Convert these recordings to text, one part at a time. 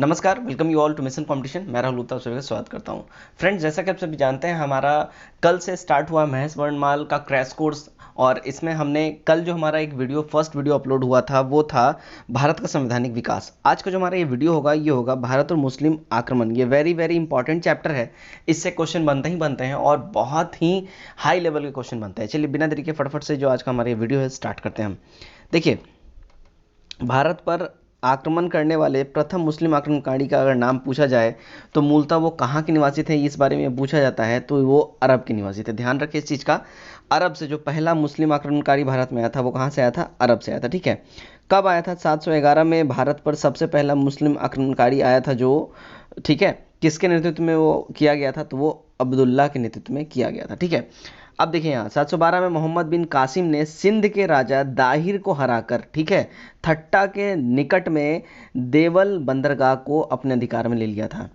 नमस्कार, welcome you all to mission competition. मैं राहुल उत्तर का स्वागत करता हूं। फ्रेंड्स, जैसा कि आप सभी जानते हैं, हमारा कल से स्टार्ट हुआ महेश वर्णमाल का क्रैश कोर्स। और इसमें हमने कल जो हमारा एक फर्स्ट वीडियो अपलोड हुआ था वो था भारत का संवैधानिक विकास। आज का जो हमारा ये वीडियो होगा ये होगा भारत और मुस्लिम आक्रमण। ये वेरी वेरी इंपॉर्टेंट चैप्टर है। इससे क्वेश्चन बनते ही बनते हैं और बहुत ही हाई लेवल के क्वेश्चन बनते हैं। चलिए बिना देरी के फटाफट से जो आज का हमारा ये वीडियो है स्टार्ट करते हैं हम। देखिए, भारत पर आक्रमण करने वाले प्रथम मुस्लिम आक्रमणकारी का अगर नाम पूछा जाए तो मूलतः वो कहाँ के निवासी थे, इस बारे में पूछा जाता है तो वो अरब के निवासी थे। ध्यान रखिए इस चीज़ का। अरब से जो पहला मुस्लिम आक्रमणकारी भारत में आया था वो कहाँ से आया था? अरब से आया था। ठीक है, कब आया था? 711 में भारत पर सबसे पहला मुस्लिम आक्रमणकारी आया था जो, ठीक है, किसके नेतृत्व में वो किया गया था? तो वो अब्दुल्ला के नेतृत्व में किया गया था। ठीक है, अब देखिए यहाँ 712 में मोहम्मद बिन कासिम ने सिंध के राजा दाहिर को हराकर, ठीक है, थट्टा के निकट में देवल बंदरगाह को अपने अधिकार में ले लिया था।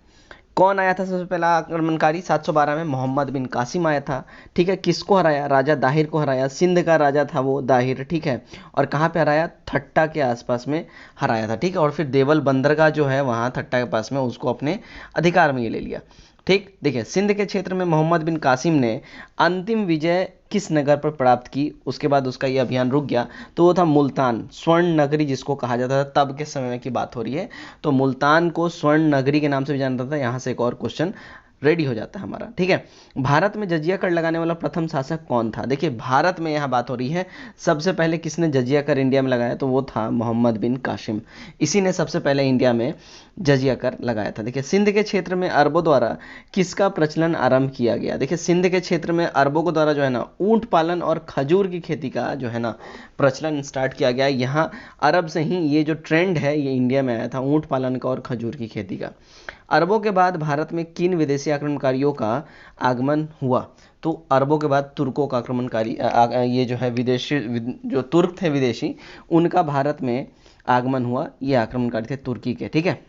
कौन आया था सबसे पहला आक्रमणकारी? 712 में मोहम्मद बिन कासिम आया था। ठीक है, किसको हराया? राजा दाहिर को हराया। सिंध का राजा था वो दाहिर। ठीक है, और कहाँ पे हराया? थट्टा के आसपास में हराया था। ठीक है, और फिर देवल बंदरगाह जो है वहाँ थट्टा के पास में, उसको अपने अधिकार में ये ले लिया। ठीक, देखिए सिंध के क्षेत्र में मोहम्मद बिन कासिम ने अंतिम विजय किस नगर पर प्राप्त की? उसके बाद उसका ये अभियान रुक गया, तो वो था मुल्तान, स्वर्ण नगरी जिसको कहा जाता था। तब के समय की बात हो रही है, तो मुल्तान को स्वर्ण नगरी के नाम से भी जाना जाता था। यहाँ से एक और क्वेश्चन रेडी हो जाता है हमारा। ठीक है, भारत में जजिया कर लगाने वाला प्रथम शासक कौन था? देखिए भारत में यहाँ बात हो रही है, सबसे पहले किसने जजिया कर इंडिया में लगाया? तो वो था मोहम्मद बिन कासिम। इसी ने सबसे पहले इंडिया में जजिया कर लगाया था। देखिए सिंध के क्षेत्र में अरबों द्वारा किसका प्रचलन आरंभ किया गया? देखिए सिंध के क्षेत्र में अरबों के द्वारा जो है ना ऊंट पालन और खजूर की खेती का जो है ना प्रचलन स्टार्ट किया गया। यहाँ अरब से ही ये जो ट्रेंड है ये इंडिया में आया था, ऊंट पालन का और खजूर की खेती का। अरबों के बाद भारत में किन विदेशी आक्रमणकारियों का आगमन हुआ? तो अरबों के बाद तुर्कों का आक्रमणकारी ये जो है विदेशी जो तुर्क थे विदेशी, उनका भारत में आगमन हुआ। ये आक्रमणकारी थे तुर्की के। ठीक है,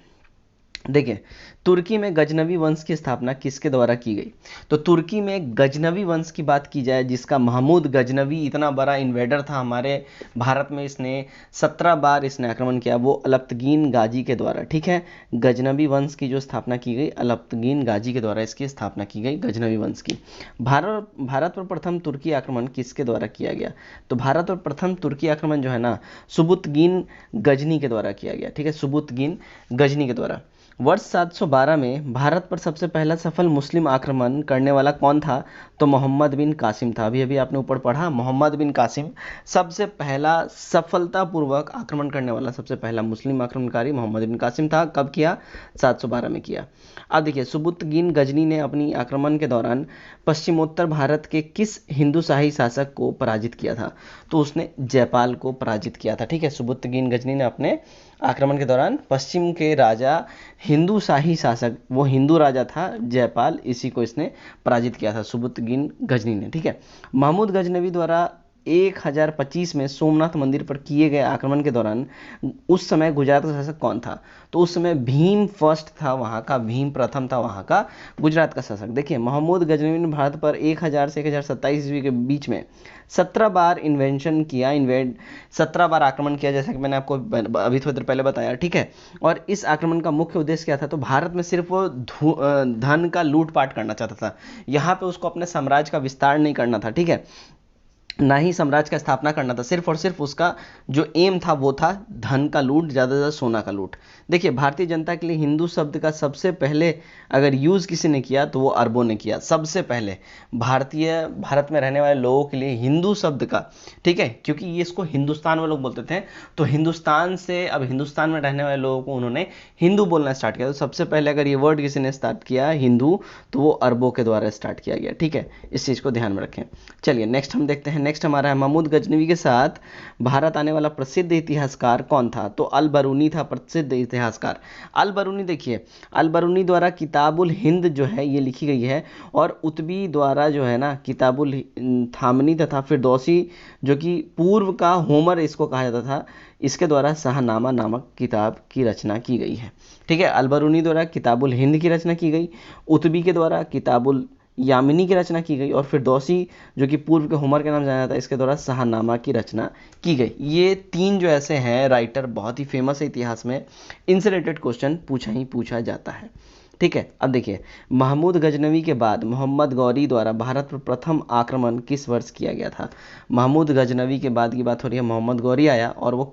देखिए तुर्की में गजनवी वंश की स्थापना किसके द्वारा की गई? तो तुर्की में गजनवी वंश की बात की जाए, जिसका महमूद गजनवी इतना बड़ा इन्वेडर था हमारे भारत में, इसने 17 बार इसने आक्रमण किया, वो अलप्तगीन गाजी के द्वारा। ठीक है, गजनवी वंश की जो स्थापना की गई, अलप्तगीन गाजी के द्वारा इसकी स्थापना की गई गजनवी वंश की। भारत पर प्रथम तुर्की आक्रमण किसके द्वारा किया गया? तो भारत पर प्रथम तुर्की आक्रमण जो है ना सुबुतगीन गजनी के द्वारा किया गया। ठीक है, सुबुतगीन गजनी के द्वारा। वर्ष 712 में भारत पर सबसे पहला सफल मुस्लिम आक्रमण करने वाला कौन था? तो मोहम्मद बिन कासिम था। अभी अभी आपने ऊपर पढ़ा, मोहम्मद बिन कासिम सबसे पहला सफलतापूर्वक आक्रमण करने वाला सबसे पहला मुस्लिम आक्रमणकारी मोहम्मद बिन कासिम था। कब किया? 712 में किया। अब देखिए सुबुतगीन गजनी ने अपनी आक्रमण के दौरान पश्चिमोत्तर भारत के किस हिंदू शाही शासक को पराजित किया था? तो उसने जयपाल को पराजित किया था। ठीक है, सुबुतगीन गजनी ने अपने आक्रमण के दौरान पश्चिम के राजा हिंदू शाही शासक, वो हिंदू राजा था जयपाल, इसी को इसने पराजित किया था सुबुतगीन गजनी ने। ठीक है, महमूद गजनवी द्वारा 1025 में सोमनाथ मंदिर पर किए गए आक्रमण के दौरान उस समय गुजरात का शासक कौन था? तो उस समय भीम फर्स्ट था वहाँ का, भीम प्रथम था वहाँ का गुजरात का शासक। देखिए महमूद गजनवी ने भारत पर 1000 से 1027 ईस्वी के बीच में 17 बार इन्वेंशन किया, 17 बार आक्रमण किया, जैसा कि मैंने आपको अभी थोड़ी देर पहले बताया। ठीक है, और इस आक्रमण का मुख्य उद्देश्य क्या था? तो भारत में सिर्फ वो धन का लूटपाट करना चाहता था। यहाँ पे उसको अपने साम्राज्य का विस्तार नहीं करना था। ठीक है, ना ही साम्राज्य का स्थापना करना था, सिर्फ और सिर्फ उसका जो एम था वो था धन का लूट, ज़्यादा से ज़्यादा सोना का लूट। देखिए भारतीय जनता के लिए हिंदू शब्द का सबसे पहले अगर यूज़ किसी ने किया तो वो अरबों ने किया। सबसे पहले भारत में रहने वाले लोगों के लिए हिंदू शब्द का, ठीक है, क्योंकि ये इसको हिंदुस्तान में लोग बोलते थे, तो हिंदुस्तान से अब हिंदुस्तान में रहने वाले लोगों को उन्होंने हिंदू बोलना स्टार्ट किया। तो सबसे पहले अगर ये वर्ड किसी ने स्टार्ट किया हिंदू, तो वो अरबों के द्वारा स्टार्ट किया गया। ठीक है, इस चीज़ को ध्यान में रखें। चलिए नेक्स्ट हम देखते हैं। नेक्स्ट हमारा है महमूद गजनवी के साथ भारत आने वाला प्रसिद्ध इतिहासकार कौन था? तो अल बरूनी था प्रसिद्ध इतिहासकार। अल बरूनी, देखिए अल बरूनी द्वारा किताबुल हिंद जो है ये लिखी गई है, और उतबी द्वारा जो है ना किताबुल थामनी तथा फिरदौसी, जो कि पूर्व का होमर इसको कहा जाता था, इसके द्वारा शाहनामा नामक किताब की रचना की गई है। ठीक है, अल बरूनी द्वारा किताबुल हिंद की रचना की गई, उतबी के द्वारा किताबुल यामिनी की रचना की गई, और फिरदौसी जो कि पूर्व के हुमर के नाम जाना जाता है, इसके द्वारा शाहनामा की रचना की गई। ये 3 जो ऐसे हैं राइटर, बहुत ही फेमस है इतिहास में, इनसे रिलेटेड क्वेश्चन पूछा ही पूछा जाता है। ठीक है, अब देखिए, महमूद गजनवी के बाद मोहम्मद गौरी द्वारा भारत पर प्रथम आक्रमण किस वर्ष किया गया था? महमूद गजनवी के बाद की बात हो रही है, मोहम्मद गौरी आया और वो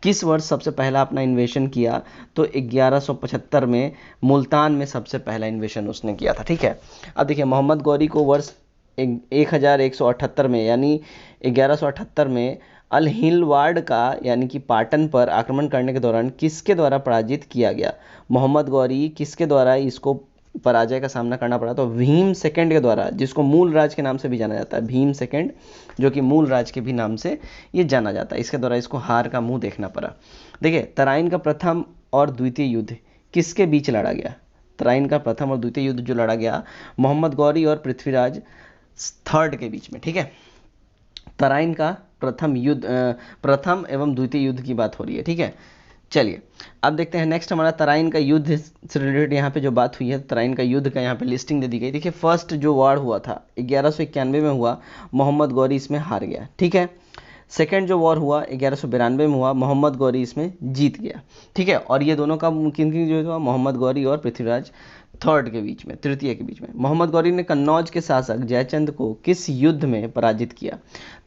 किस वर्ष सबसे पहला अपना इन्वेशन किया? तो 1175 में मुल्तान में सबसे पहला इन्वेशन उसने किया था। ठीक है, अब देखिए, मोहम्मद गौरी को वर्ष 1178 में, यानी 1178 में अल हिलवाड़ का यानी कि पाटन पर आक्रमण करने के दौरान किसके द्वारा पराजित किया गया? मोहम्मद गौरी किसके द्वारा इसको पराजय का सामना करना पड़ा? तो भीम सेकंड के द्वारा, जिसको मूल राज के नाम से भी जाना जाता है, भीम सेकंड, जो कि मूल राज के भी नाम से ये जाना जाता है, इसके द्वारा इसको हार का मुंह देखना पड़ा। देखिए, तराइन का प्रथम और द्वितीय युद्ध किसके बीच लड़ा गया? तराइन का प्रथम और द्वितीय युद्ध जो लड़ा गया, मोहम्मद गौरी और पृथ्वीराज थर्ड के बीच में। ठीक है, तराइन का प्रथम एवं द्वितीय युद्ध की बात हो रही है। ठीक है, चलिए अब देखते हैं नेक्स्ट हमारा तराइन का युद्ध से रिलेटेड यहाँ पे जो बात हुई है, तराइन का युद्ध का यहाँ पे लिस्टिंग दे दी गई। देखिए, फर्स्ट जो वार हुआ था 1191 में हुआ, मोहम्मद गौरी इसमें हार गया। ठीक है, सेकेंड जो वॉर हुआ 1192 में हुआ, मोहम्मद गौरी इसमें जीत गया। ठीक है, और ये दोनों का किन किन जो हुआ, मोहम्मद गौरी और पृथ्वीराज थर्ड के बीच में, तृतीय के बीच में। मोहम्मद गौरी ने कन्नौज के शासक जयचंद को किस युद्ध में पराजित किया?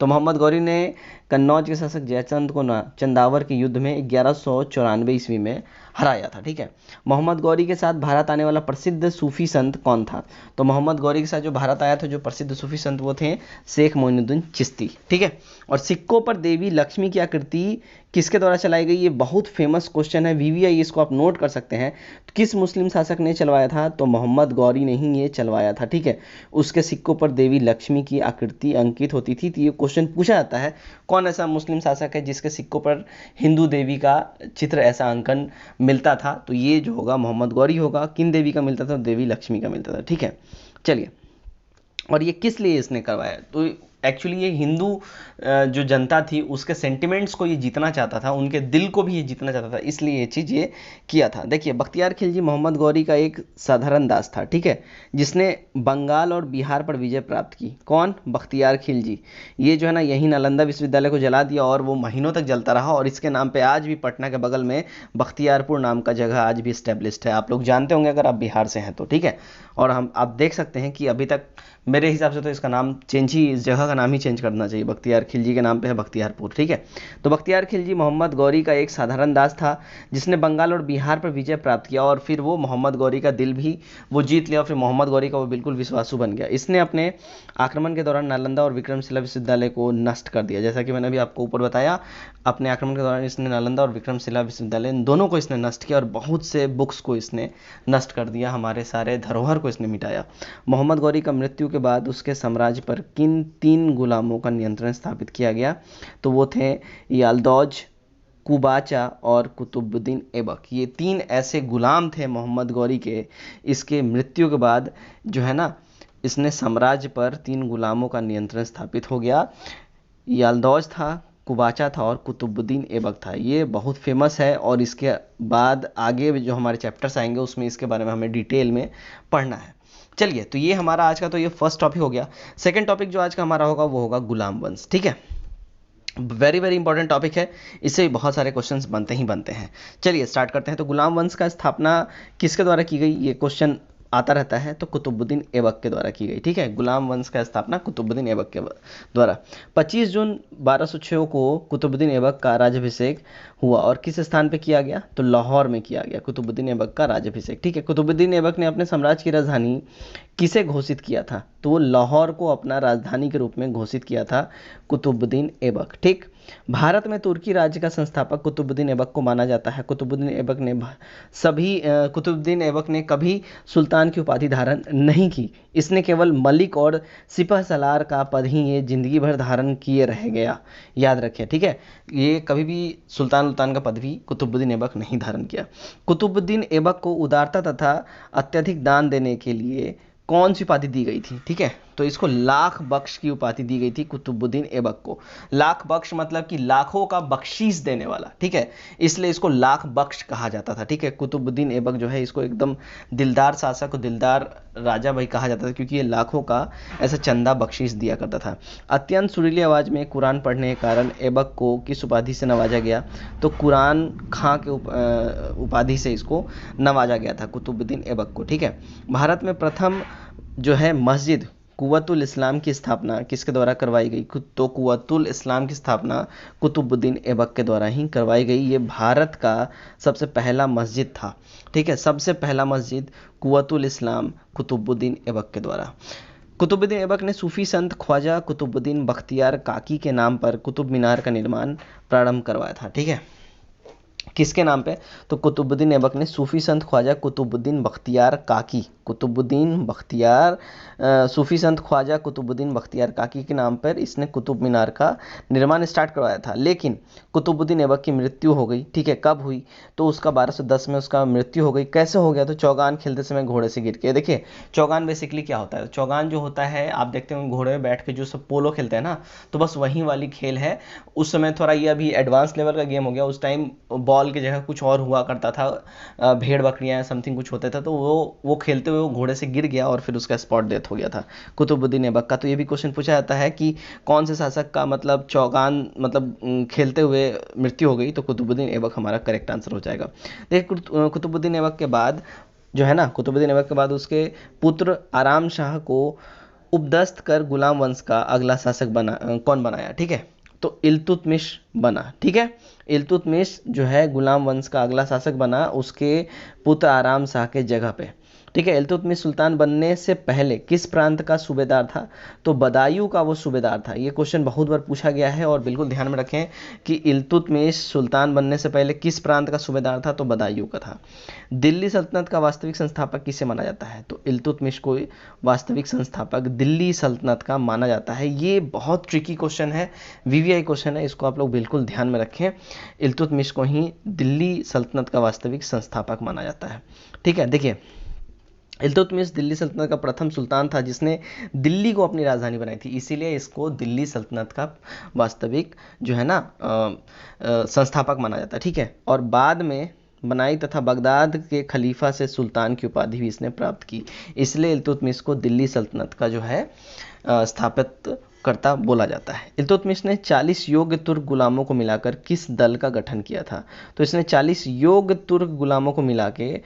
तो मोहम्मद गौरी ने कन्नौज के शासक जयचंद को चंदावर के युद्ध में 1194 ईस्वी में हराया था। ठीक है, मोहम्मद गौरी के साथ भारत आने वाला प्रसिद्ध सूफी संत कौन था? तो मोहम्मद गौरी के साथ जो भारत आया था जो प्रसिद्ध सूफी संत, वो थे शेख मोइनुद्दीन चिश्ती। ठीक है, और सिक्कों पर देवी लक्ष्मी की आकृति किसके द्वारा चलाई गई? ये बहुत फेमस क्वेश्चन है, वीवीआई, इसको आप नोट कर सकते हैं। तो किस मुस्लिम शासक ने चलवाया था? तो मोहम्मद गौरी ने ही ये चलवाया था। ठीक है, उसके सिक्कों पर देवी लक्ष्मी की आकृति अंकित होती थी। तो ये क्वेश्चन पूछा जाता है, कौन ऐसा मुस्लिम शासक है जिसके सिक्कों पर हिंदू देवी का चित्र, ऐसा अंकन मिलता था? तो ये जो होगा मोहम्मद गौरी होगा। किन देवी का मिलता था? देवी लक्ष्मी का मिलता था। ठीक है, चलिए, और ये किस लिए इसने करवाया? तो एक्चुअली ये हिंदू जो जनता थी उसके सेंटिमेंट्स को ये जीतना चाहता था, उनके दिल को भी ये जीतना चाहता था, इसलिए ये चीज़ ये किया था। देखिए, बख्तियार खिलजी मोहम्मद गौरी का एक साधारण दास था। ठीक है, जिसने बंगाल और बिहार पर विजय प्राप्त की। कौन? बख्तियार खिलजी। ये जो है ना, यही नालंदा विश्वविद्यालय को जला दिया और वो महीनों तक जलता रहा, और इसके नाम पे आज भी पटना के बगल में बख्तियारपुर नाम का जगह आज भी स्टैब्लिश्ड है। आप लोग जानते होंगे अगर आप बिहार से हैं तो। ठीक है, और आप देख सकते हैं कि अभी तक मेरे हिसाब से तो इसका नाम चेंज ही, इस जगह का नाम ही चेंज करना चाहिए, बख्तियार खिलजी के नाम पे है बख्तियारपुर। ठीक है, तो बख्तियार खिलजी मोहम्मद गौरी का एक साधारण दास था जिसने बंगाल और बिहार पर विजय प्राप्त किया, और फिर वो मोहम्मद गौरी का दिल भी वो जीत लिया, और फिर मोहम्मद गौरी का वो बिल्कुल विश्वासु बन गया। इसने अपने आक्रमण के दौरान नालंदा और विक्रमशिला विश्वविद्यालय को नष्ट कर दिया। जैसा कि मैंने अभी आपको ऊपर बताया, अपने आक्रमण के दौरान इसने नालंदा और विक्रमशिला विश्वविद्यालय, इन दोनों को इसने नष्ट किया, और बहुत से बुक्स को इसने नष्ट कर दिया, हमारे सारे धरोहर को इसने मिटाया। मोहम्मद गौरी का मृत्यु के बाद उसके साम्राज्य पर किन 3 गुलामों का नियंत्रण स्थापित किया गया? तो वो थे यालदौज, कुबाचा और कुतुबुद्दीन ऐबक। ये 3 ऐसे गुलाम थे मोहम्मद गौरी के। इसके मृत्यु के बाद जो है ना, इसने साम्राज्य पर 3 गुलामों का नियंत्रण स्थापित हो गया। यालदौज था, कुबाचा था और कुतुबुद्दीन ऐबक था। ये बहुत फेमस है, और इसके बाद आगे जो हमारे चैप्टर्स आएंगे उसमें इसके बारे में हमें डिटेल में पढ़ना है। चलिए, तो ये हमारा आज का तो ये फर्स्ट टॉपिक हो गया। सेकंड टॉपिक जो आज का हमारा होगा वो होगा गुलाम वंश। ठीक है, वेरी वेरी इंपॉर्टेंट टॉपिक है, इससे बहुत सारे क्वेश्चंस बनते ही बनते हैं। चलिए स्टार्ट करते हैं। तो गुलाम वंश का स्थापना किसके द्वारा की गई? ये क्वेश्चन आता रहता है, तो कुतुबुद्दीन ऐबक के द्वारा की गई। ठीक है, गुलाम वंश का स्थापना कुतुबुद्दीन ऐबक के द्वारा। 25 जून 1206 को कुतुबुद्दीन ऐबक का राज्याभिषेक हुआ, और किस स्थान पे किया गया? तो लाहौर में किया गया कुतुबुद्दीन ऐबक का राज्याभिषेक। ठीक है, कुतुबुद्दीन ऐबक ने अपने साम्राज्य की राजधानी किसे घोषित किया था? तो वो लाहौर को अपना राजधानी के रूप में घोषित किया था कुतुबुद्दीन ऐबक। ठीक, भारत में तुर्की राज्य का संस्थापक कुतुबुद्दीन ऐबक को माना जाता है। कुतुबुद्दीन ऐबक ने कभी सुल्तान की उपाधि धारण नहीं की। इसने केवल मलिक और सिपह सलार का पद ही ये जिंदगी भर धारण किए रह गया, याद रखिए। ठीक है, ये कभी भी सुल्तान का पद भी कुतुबुद्दीन ऐबक नहीं धारण किया। कुतुबुद्दीन ऐबक को उदारता तथा अत्यधिक दान देने के लिए कौन सी उपाधि दी गई थी? ठीक है, तो इसको लाख बख्श की उपाधि दी गई थी कुतुबुद्दीन ऐबक को। लाख बख्श मतलब कि लाखों का बख्शीश देने वाला। ठीक है, इसलिए इसको लाख बख्श कहा जाता था। ठीक है, कुतुबुद्दीन ऐबक जो है, इसको एकदम दिलदार शासक, दिलदार राजा भाई कहा जाता था, क्योंकि ये लाखों का ऐसा चंदा बख्शीश दिया करता था। अत्यंत सुरीली आवाज़ में कुरान पढ़ने के कारण ऐबक को किस उपाधि से नवाजा गया? तो कुरान खां के उपाधि से इसको नवाजा गया था, कुतुबुद्दीन ऐबक को। ठीक है। भारत में प्रथम जो है मस्जिद कुव्वतुल इस्लाम की स्थापना किसके द्वारा करवाई गई? तो कुव्वतुल इस्लाम की स्थापना कुतुबुद्दीन ऐबक के द्वारा ही करवाई गई। ये भारत का सबसे पहला मस्जिद था। ठीक है, सबसे पहला मस्जिद कुव्वतुल इस्लाम कुतुबुद्दीन ऐबक के द्वारा। कुतुबुद्दीन ऐबक ने सूफी संत ख्वाजा कुतुबुद्दीन बख्तियार काकी के नाम पर कुतुब मीनार का निर्माण प्रारंभ करवाया था। ठीक है, किसके नाम पे? तो कुतुबुद्दीन ऐबक ने सूफी संत ख्वाजा कुतुबुद्दीन बख्तियार काकी, कुतुबुद्दीन बख्तियार सूफी संत ख्वाजा कुतुबुद्दीन बख्तियार काकी के नाम पर इसने कुतुब मीनार का निर्माण स्टार्ट करवाया था। लेकिन कुतुबुद्दीन ऐबक की मृत्यु हो गई। ठीक है, कब हुई? तो उसका 1210 में उसका मृत्यु हो गई। कैसे हो गया? तो चौगान खेलते समय घोड़े से गिर के। देखिए, चौगान बेसिकली क्या होता है? चौगान जो होता है, आप देखते हो घोड़े में बैठ के जो सब पोलो खेलते हैं ना, तो बस वही वाली खेल है। उस समय थोड़ा ये अभी एडवांस लेवल का गेम हो गया, उस टाइम बॉल की जगह कुछ और हुआ करता था, भेड़ बकरियां समथिंग कुछ होता था, तो वो खेलते हुए वो घोड़े से गिर गया और फिर उसका स्पॉट डेथ हो गया था कुतुबुद्दीन ऐबक का। तो ये भी क्वेश्चन पूछा जाता है कि कौन से शासक का मतलब चौगान मतलब खेलते हुए मृत्यु हो गई? तो कुतुबुद्दीन ऐबक हमारा करेक्ट आंसर हो जाएगा। देखिए, कुतुबुद्दीन ऐबक के बाद जो है ना, कुतुबुद्दीन ऐबक के बाद उसके पुत्र आराम शाह को उपदस्थ कर गुलाम वंश का अगला शासक कौन बनाया? ठीक है, तो इल्तुतमिश बना। ठीक है, इल्तुतमिश जो है गुलाम वंश का अगला शासक बना उसके पुत्र आराम शाह के जगह पे। ठीक है, इल्तुतमिश सुल्तान बनने से पहले किस प्रांत का सूबेदार था? तो बदायूं का वो सूबेदार था। ये क्वेश्चन बहुत बार पूछा गया है और बिल्कुल ध्यान में रखें कि इल्तुतमिश सुल्तान बनने से पहले किस प्रांत का सूबेदार था? तो बदायूं का था। दिल्ली सल्तनत का वास्तविक संस्थापक किसे माना जाता है? तो इल्तुतमिश को वास्तविक संस्थापक दिल्ली सल्तनत का माना जाता है। ये बहुत ट्रिकी क्वेश्चन है, वीवीआई क्वेश्चन है, इसको आप लोग बिल्कुल ध्यान में रखें। इल्तुतमिश को ही दिल्ली सल्तनत का वास्तविक संस्थापक माना जाता है। ठीक है, देखिए, इल्तुतमिश दिल्ली सल्तनत का प्रथम सुल्तान था जिसने दिल्ली को अपनी राजधानी बनाई थी, इसीलिए इसको दिल्ली सल्तनत का वास्तविक जो है ना संस्थापक माना जाता है। ठीक है, और बाद में बनाई तथा बगदाद के खलीफा से सुल्तान की उपाधि भी इसने प्राप्त की, इसलिए इल्तुतमिश को दिल्ली सल्तनत का जो है स्थापित करता बोला जाता है। इल्तुतमिश ने 40 योग्य तुर्क गुलामों को मिलाकर किस दल का गठन किया था? तो इसने 40 योग्य तुर्क गुलामों को मिला के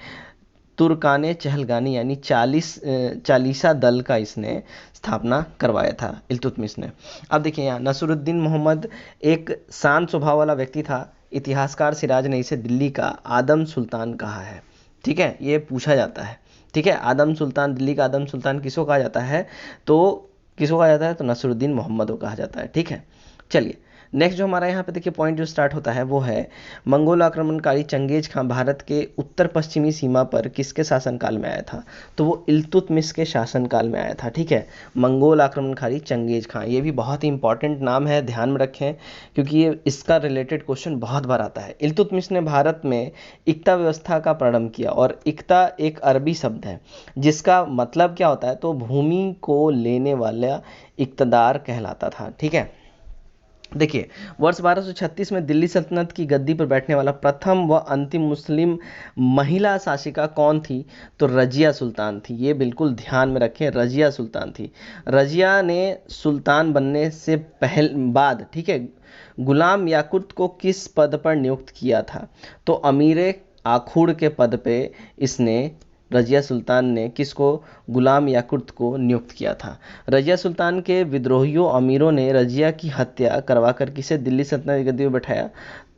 तुर्काने चहलगानी यानी 40 दल का इसने स्थापना करवाया था इल्तुतमिश ने। अब देखिए, यहाँ नसरुद्दीन मोहम्मद एक शांत स्वभाव वाला व्यक्ति था। इतिहासकार सिराज ने इसे दिल्ली का आदम सुल्तान कहा है। ठीक है, ये पूछा जाता है। ठीक है, आदम सुल्तान, दिल्ली का आदम सुल्तान किसको कहा जाता है? तो किसको कहा जाता है? तो नसरुद्दीन मोहम्मद को कहा जाता है। ठीक है, चलिए नेक्स्ट जो हमारा यहाँ पे देखिए पॉइंट जो स्टार्ट होता है वो है मंगोल आक्रमणकारी चंगेज खां भारत के उत्तर पश्चिमी सीमा पर किसके शासनकाल में आया था? तो वो इल्तुतमिश के शासनकाल में आया था। ठीक है, मंगोल आक्रमणकारी चंगेज खां, ये भी बहुत ही इंपॉर्टेंट नाम है, ध्यान में रखें क्योंकि ये इसका रिलेटेड क्वेश्चन बहुत बार आता है। इल्तुतमिश ने भारत में इक्ता व्यवस्था का प्रारंभ किया और इक्ता एक अरबी शब्द है जिसका मतलब क्या होता है? तो भूमि को लेने वाला इक्तदार कहलाता था। ठीक है, देखिए, वर्ष 1236 में दिल्ली सल्तनत की गद्दी पर बैठने वाला प्रथम व अंतिम मुस्लिम महिला शासिका कौन थी? तो रजिया सुल्तान थी। ये बिल्कुल ध्यान में रखें, रजिया सुल्तान थी। रजिया ने सुल्तान बनने से बाद, ठीक है, गुलाम याकुत को किस पद पर नियुक्त किया था? तो अमीर आखुड़ के पद पे इसने रजिया सुल्तान ने किसको? गुलाम याकुत को नियुक्त किया था। रजिया सुल्तान के विद्रोहियों अमीरों ने रजिया की हत्या करवाकर किसे दिल्ली सल्तनत की गद्दी पर बैठाया?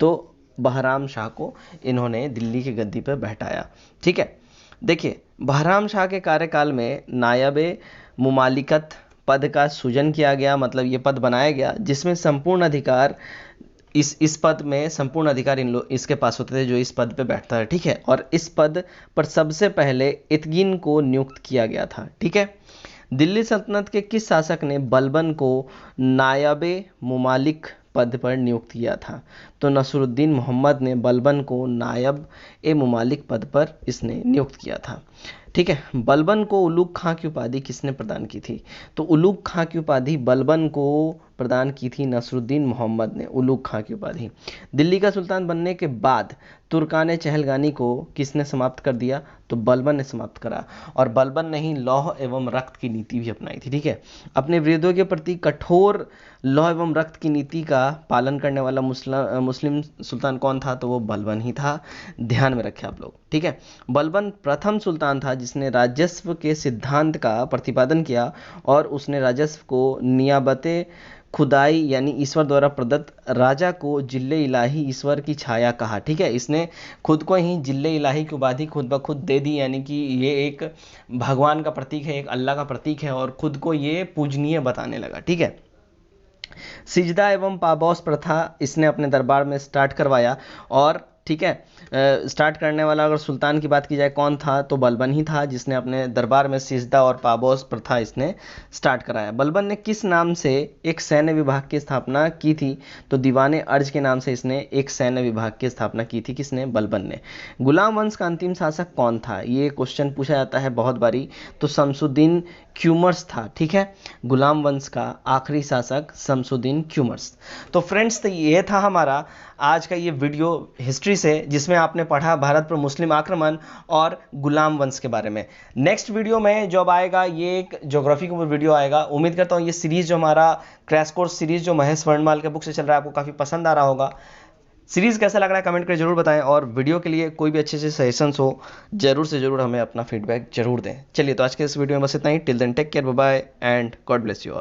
तो बहराम शाह को इन्होंने दिल्ली की गद्दी पर बैठाया। ठीक है, देखिए, बहराम शाह के कार्यकाल में नायबे मुमालिकत पद का सृजन किया गया, मतलब ये पद बनाया गया जिसमें संपूर्ण अधिकार इस पद में संपूर्ण अधिकार इसके पास होते थे जो इस पद पे बैठता है। ठीक है, और इस पद पर सबसे पहले इतगिन को नियुक्त किया गया था। ठीक है, दिल्ली सल्तनत के किस शासक ने बलबन को नायबे मुमालिक पद पर नियुक्त किया था? तो नसरुद्दीन मोहम्मद ने बलबन को नायब ए मुमालिक पद पर इसने नियुक्त किया था। ठीक है। बलबन को उलुग खां की उपाधि किसने प्रदान की थी? तो उलुग खां की उपाधि बलबन को प्रदान की थी नसरुद्दीन मोहम्मद ने, उलुग खां की उपाधि। दिल्ली का सुल्तान बनने के बाद तुर्कान चहलगानी को किसने समाप्त कर दिया? तो बलबन ने समाप्त करा। और बलबन ने ही लौह एवं रक्त की नीति भी अपनाई थी। ठीक है। अपने विरोधियों के प्रति कठोर लौह एवं रक्त की नीति का पालन करने वाला मुस्लिम सुल्तान कौन था? तो वो बलबन ही था। ध्यान में रखें आप लोग। ठीक है। बलबन प्रथम सुल्तान था जिसने राजस्व के सिद्धांत का प्रतिपादन किया और उसने राजस्व को नियाबते खुदाई यानी ईश्वर द्वारा प्रदत्त, राजा को जिल्ले इलाही ईश्वर की छाया कहा। ठीक है। इसने खुद को ही जिल्ले इलाही की उपाधि खुद ब खुद दे दी, यानी कि ये एक भगवान का प्रतीक है, एक अल्लाह का प्रतीक है, और खुद को ये पूजनीय बताने लगा। ठीक है। सिजदा एवं पाबौस प्रथा इसने अपने दरबार में स्टार्ट करवाया। और ठीक है, स्टार्ट करने वाला अगर सुल्तान की बात की जाए कौन था, तो बलबन ही था जिसने अपने दरबार में सिजदा और पाबौस प्रथा इसने स्टार्ट कराया। बलबन ने किस नाम से एक सैन्य विभाग की स्थापना की थी? तो दीवाने अर्ज के नाम से इसने एक सैन्य विभाग की स्थापना की थी। किसने? बलबन ने। गुलाम वंश का अंतिम शासक कौन था? ये क्वेश्चन पूछा जाता है बहुत बारी। तो शमसुद्दीन क्यूमर्स था। ठीक है। गुलाम वंश का आखिरी शासक शमसुद्दीन क्यूमर्स। तो फ्रेंड्स, तो ये था हमारा आज का ये वीडियो हिस्ट्री से, जिसमें आपने पढ़ा भारत पर मुस्लिम आक्रमण और गुलाम वंश के बारे में। नेक्स्ट वीडियो में जब आएगा, ये एक ज्योग्राफी के ऊपर वीडियो आएगा। उम्मीद करता हूँ ये सीरीज जो हमारा क्रैश कोर्स सीरीज जो महेश वर्णमाल के बुक से चल रहा है, आपको काफ़ी पसंद आ रहा होगा। सीरीज कैसा लग रहा है कमेंट करके जरूर बताएं, और वीडियो के लिए कोई भी अच्छे से सजेशंस हो जरूर से जरूर हमें अपना फीडबैक जरूर दें। चलिए, तो आज के इस वीडियो में बस इतना ही। Till then take care, bye bye and God bless you all.